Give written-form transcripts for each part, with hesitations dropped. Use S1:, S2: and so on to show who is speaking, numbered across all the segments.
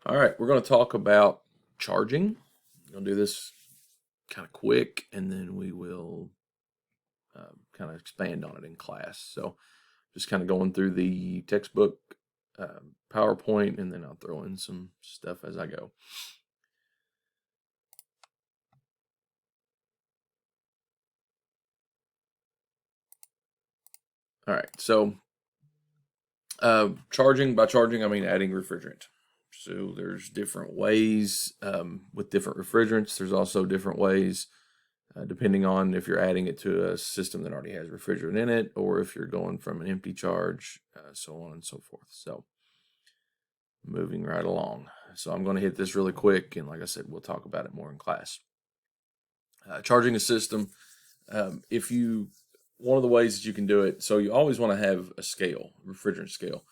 S1: All right, we're going to talk about charging. I'm going to do this kind of quick, and then we will kind of expand on it in class. So, just kind of going through the textbook, PowerPoint, and then I'll throw in some stuff as I go. All right, so charging, by charging, I mean adding refrigerant. So there's different ways with different refrigerants. There's also different ways depending on if you're adding it to a system that already has refrigerant in it, or if you're going from an empty charge, so on and so forth. So moving right along. So I'm going to hit this really quick, and like I said, we'll talk about it more in class. Charging a system, one of the ways that you can do it, so you always want to have a scale, refrigerant scale.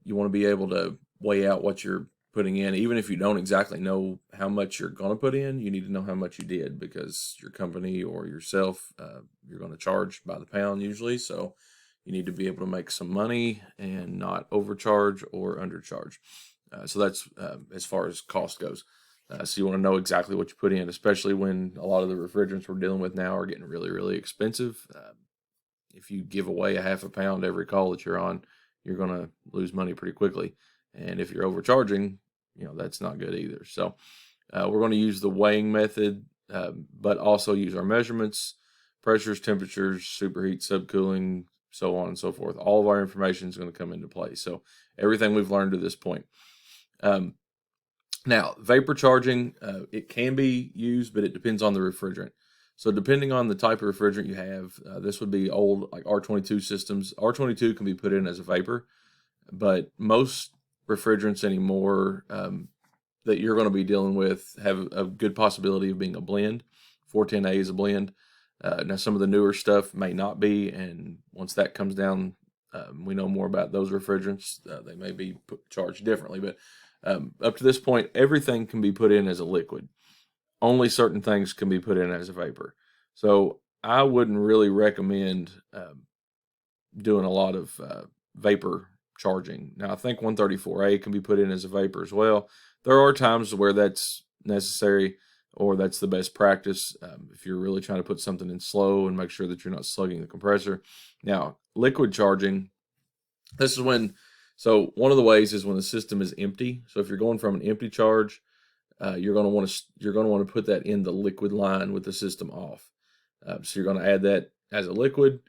S1: You want to be able to weigh out what you're putting in, even if you don't exactly know how much you're going to put in. You need to know how much you did, because your company or yourself, you're going to charge by the pound usually. So you need to be able to make some money and not overcharge or undercharge. So that's as far as cost goes. So you want to know exactly what you put in, especially when a lot of the refrigerants we're dealing with now are getting really, really expensive. If you give away a half a pound every call that you're on, you're going to lose money pretty quickly. And if you're overcharging, that's not good either. So we're going to use the weighing method, but also use our measurements, pressures, temperatures, superheat, subcooling, so on and so forth. All of our information is going to come into play. So everything we've learned to this point. Now, vapor charging, it can be used, but it depends on the refrigerant. So depending on the type of refrigerant you have, this would be old like R22 systems. R22 can be put in as a vapor, but most refrigerants anymore that you're going to be dealing with have a good possibility of being a blend. 410A is a blend. Now, some of the newer stuff may not be, and once that comes down, we know more about those refrigerants. They may be charged differently, but up to this point, everything can be put in as a liquid. Only certain things can be put in as a vapor. So I wouldn't really recommend doing a lot of vapor charging. Now, I think 134A can be put in as a vapor as well. There are times where that's necessary, or that's the best practice if you're really trying to put something in slow and make sure that you're not slugging the compressor. Now, liquid charging, this is when, so one of the ways is when the system is empty. So if you're going from an empty charge, you're going to want to put that in the liquid line with the system off. So you're going to add that as a liquid,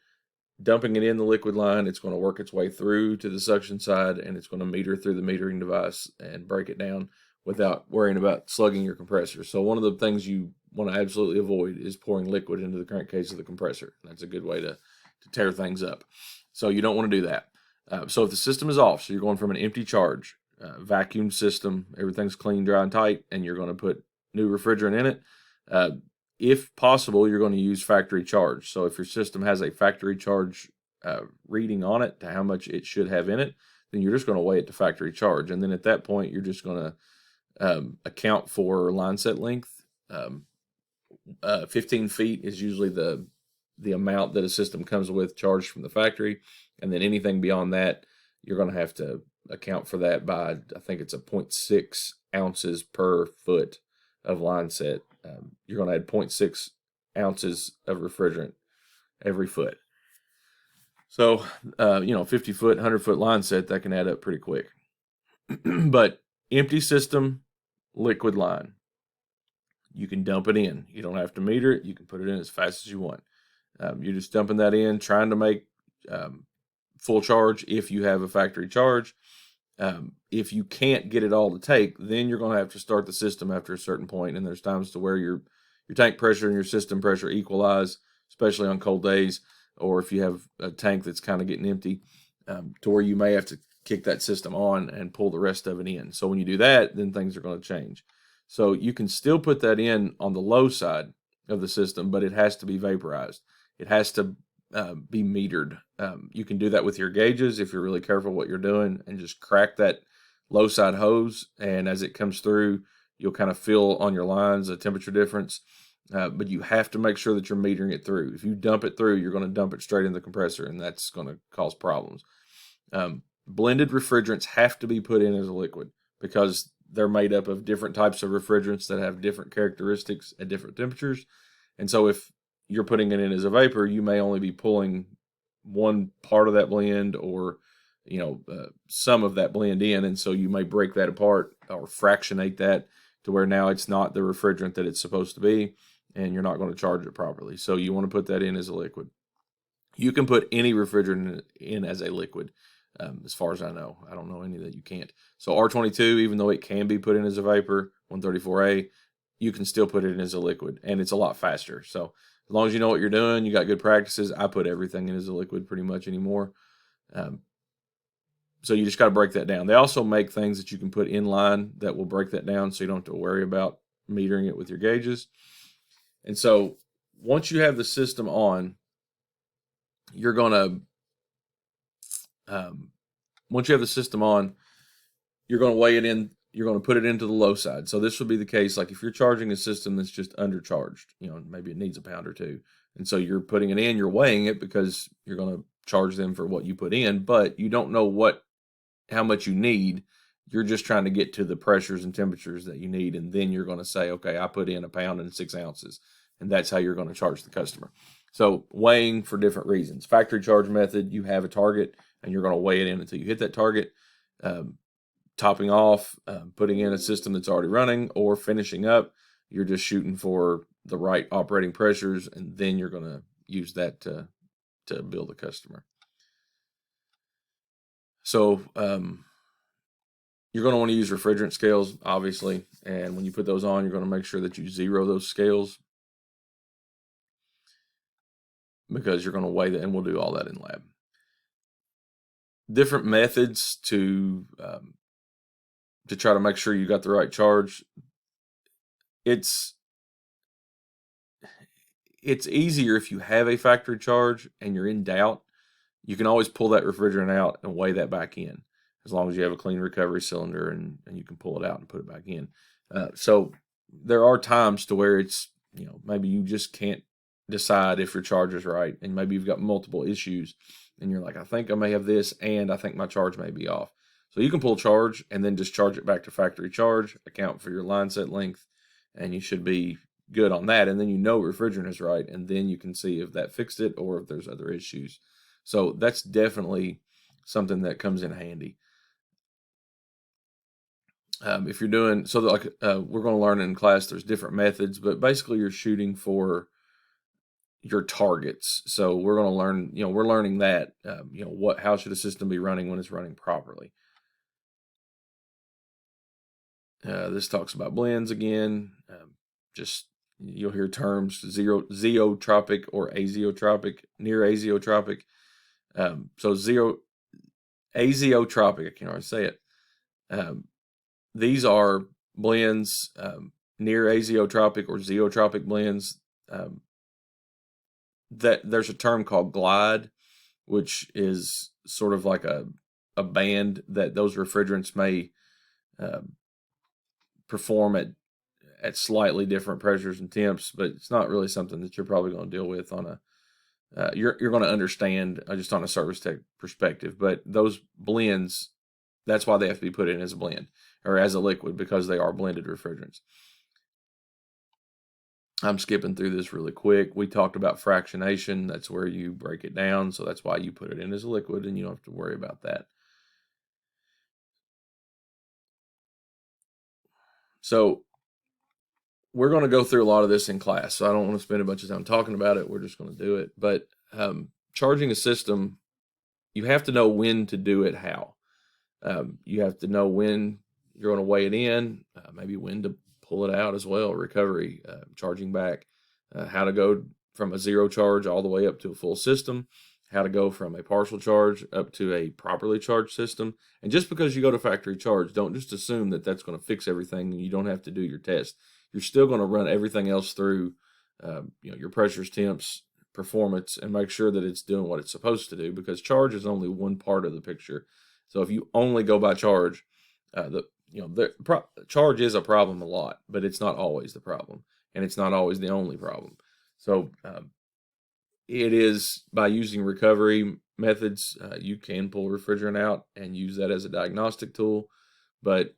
S1: dumping it in the liquid line. It's going to work its way through to the suction side, and it's going to meter through the metering device and break it down without worrying about slugging your compressor. So one of the things you want to absolutely avoid is pouring liquid into the crankcase of the compressor. That's a good way to tear things up. So you don't want to do that. So if the system is off, so you're going from an empty charge, vacuum system, everything's clean, dry, and tight, and you're going to put new refrigerant in it. If possible, you're going to use factory charge. So if your system has a factory charge reading on it to how much it should have in it, then you're just going to weigh it to factory charge. And then at that point, you're just going to account for line set length. 15 feet is usually the amount that a system comes with charged from the factory. And then anything beyond that, you're going to have to account for that by, I think it's a 0.6 ounces per foot of line set. You're going to add 0.6 ounces of refrigerant every foot. So, 50 foot, 100 foot line set, that can add up pretty quick. But empty system, liquid line, you can dump it in. You don't have to meter it. You can put it in as fast as you want. You're just dumping that in, trying to make full charge if you have a factory charge. If you can't get it all to take, then you're going to have to start the system after a certain point. And there's times to where your tank pressure and your system pressure equalize, especially on cold days, or if you have a tank that's kind of getting empty, to where you may have to kick that system on and pull the rest of it in. So when you do that, then things are going to change. So you can still put that in on the low side of the system, but it has to be vaporized. It has to be metered. You can do that with your gauges if you're really careful what you're doing, and just crack that low side hose, and as it comes through, you'll kind of feel on your lines a temperature difference. But you have to make sure that you're metering it through. If you dump it through, you're going to dump it straight in the compressor, and that's going to cause problems. Blended refrigerants have to be put in as a liquid, because they're made up of different types of refrigerants that have different characteristics at different temperatures. And so if you're putting it in as a vapor, you may only be pulling one part of that blend, or some of that blend in, and so you may break that apart or fractionate that to where now it's not the refrigerant that it's supposed to be, and you're not going to charge it properly. So you want to put that in as a liquid. You can put any refrigerant in as a liquid, as far as I know. I don't know any that you can't. So R22, even though it can be put in as a vapor, 134A, you can still put it in as a liquid, and it's a lot faster. So as long as you know what you're doing, you got good practices. I put everything in as a liquid pretty much anymore. So you just got to break that down. They also make things that you can put in line that will break that down, so you don't have to worry about metering it with your gauges. And so once you have the system on, you're going to, once you have the system on, you're going to weigh it in. You're going to put it into the low side. So this would be the case, like if you're charging a system that's just undercharged, maybe it needs a pound or two. And so you're putting it in, you're weighing it because you're going to charge them for what you put in, but you don't know how much you need. You're just trying to get to the pressures and temperatures that you need. And then you're going to say, okay, I put in 1 pound and 6 ounces. And that's how you're going to charge the customer. So weighing for different reasons. Factory charge method, you have a target and you're going to weigh it in until you hit that target. Topping off, putting in a system that's already running, or finishing up, you're just shooting for the right operating pressures, and then you're going to use that to bill the customer. So you're going to want to use refrigerant scales, obviously, and when you put those on, you're going to make sure that you zero those scales, because you're going to weigh that, and we'll do all that in lab. Different methods to try to make sure you got the right charge. It's easier if you have a factory charge and you're in doubt. You can always pull that refrigerant out and weigh that back in, as long as you have a clean recovery cylinder and you can pull it out and put it back in. So there are times to where it's, maybe you just can't decide if your charge is right, and maybe you've got multiple issues and you're like, I think I may have this, and I think my charge may be off. So you can pull charge and then just charge it back to factory charge, account for your line set length, and you should be good on that. And then refrigerant is right, and then you can see if that fixed it or if there's other issues. So that's definitely something that comes in handy. If you're doing, so like we're going to learn in class, there's different methods, but basically you're shooting for your targets. So we're going to learn, we're learning that, how should a system be running when it's running properly. This talks about blends again. Just you'll hear terms zeotropic or azeotropic, near azeotropic. So azeotropic, I can't already say it. These are blends, near azeotropic or zeotropic blends. That there's a term called glide, which is sort of like a band that those refrigerants may perform at slightly different pressures and temps, but it's not really something that you're probably going to deal with on a you're going to understand just on a service tech perspective. But those blends, that's why they have to be put in as a blend or as a liquid, because they are blended refrigerants. I'm skipping through this really quick. We talked about fractionation. That's where you break it down. So that's why you put it in as a liquid, and you don't have to worry about that. So we're going to go through a lot of this in class, so I don't want to spend a bunch of time talking about it. We're just going to do it. But charging a system, you have to know when to do it, how. You have to know when you're going to weigh it in, maybe when to pull it out as well, recovery, charging back, how to go from a zero charge all the way up to a full system, how to go from a partial charge up to a properly charged system. And just because you go to factory charge, don't just assume that that's going to fix everything and you don't have to do your test. You're still going to run everything else through, your pressures, temps, performance, and make sure that it's doing what it's supposed to do, because charge is only one part of the picture. So if you only go by charge, charge is a problem a lot, but it's not always the problem, and it's not always the only problem. So it is by using recovery methods, you can pull refrigerant out and use that as a diagnostic tool, but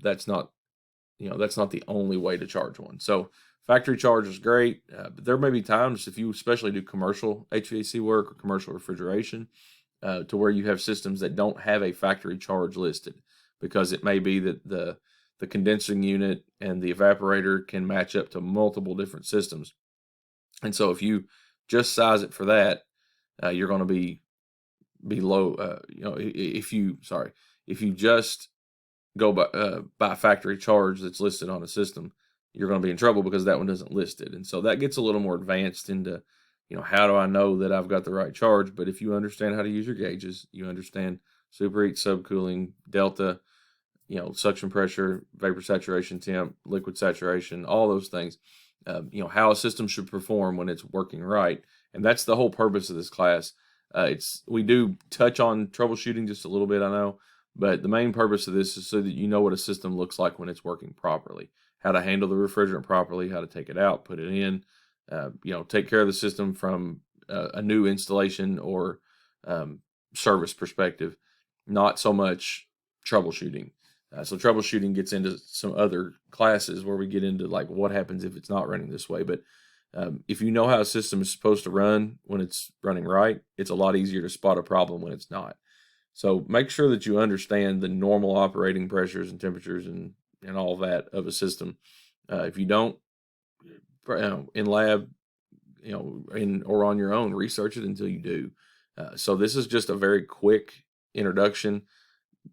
S1: that's not, that's not the only way to charge one. So factory charge is great, but there may be times if you especially do commercial HVAC work or commercial refrigeration, to where you have systems that don't have a factory charge listed, because it may be that the condensing unit and the evaporator can match up to multiple different systems. And so if you just size it for that, you're going to be low. If you just go by factory charge that's listed on a system, you're going to be in trouble because that one doesn't list it. And so that gets a little more advanced into, how do I know that I've got the right charge? But if you understand how to use your gauges, you understand superheat, subcooling, delta, suction pressure, vapor saturation temp, liquid saturation, all those things, how a system should perform when it's working right. And that's the whole purpose of this class. We do touch on troubleshooting just a little bit, I know, but the main purpose of this is so that you know what a system looks like when it's working properly, how to handle the refrigerant properly, how to take it out, put it in, take care of the system from a new installation or service perspective, not so much troubleshooting. So troubleshooting gets into some other classes where we get into like what happens if it's not running this way. But if you know how a system is supposed to run when it's running right, it's a lot easier to spot a problem when it's not. So make sure that you understand the normal operating pressures and temperatures and all that of a system. If you don't, in lab, or on your own, research it until you do. So this is just a very quick introduction.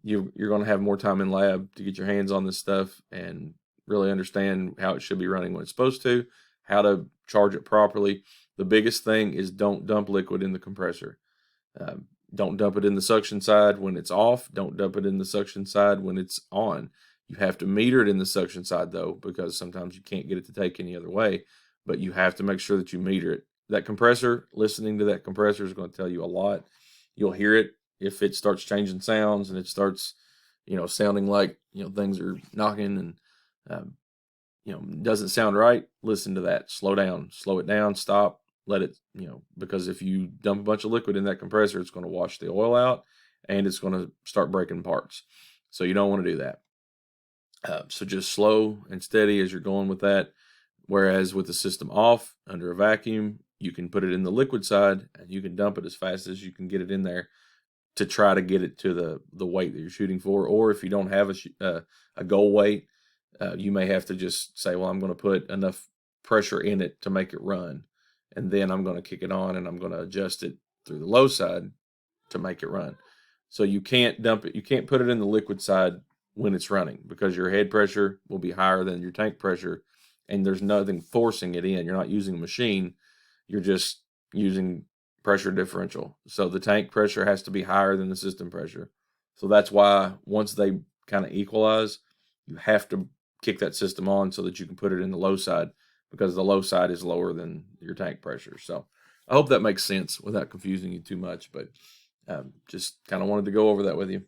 S1: You're going to have more time in lab to get your hands on this stuff and really understand how it should be running when it's supposed to, how to charge it properly. The biggest thing is don't dump liquid in the compressor. Don't dump it in the suction side when it's off. Don't dump it in the suction side when it's on. You have to meter it in the suction side though, because sometimes you can't get it to take any other way, but you have to make sure that you meter it. That compressor, listening to that compressor is going to tell you a lot. You'll hear it if it starts changing sounds and it starts, sounding like, things are knocking and, doesn't sound right. Listen to that. Slow it down, stop, let it, because if you dump a bunch of liquid in that compressor, it's going to wash the oil out and it's going to start breaking parts. So you don't want to do that. So just slow and steady as you're going with that. Whereas with the system off under a vacuum, you can put it in the liquid side and you can dump it as fast as you can get it in there to try to get it to the weight that you're shooting for. Or if you don't have a goal weight, you may have to just say, well, I'm going to put enough pressure in it to make it run. And then I'm going to kick it on and I'm going to adjust it through the low side to make it run. So you can't dump it. You can't put it in the liquid side when it's running because your head pressure will be higher than your tank pressure and there's nothing forcing it in. You're not using a machine. You're just using pressure differential. So the tank pressure has to be higher than the system pressure. So that's why once they kind of equalize, you have to kick that system on so that you can put it in the low side because the low side is lower than your tank pressure. So I hope that makes sense without confusing you too much, but just kind of wanted to go over that with you.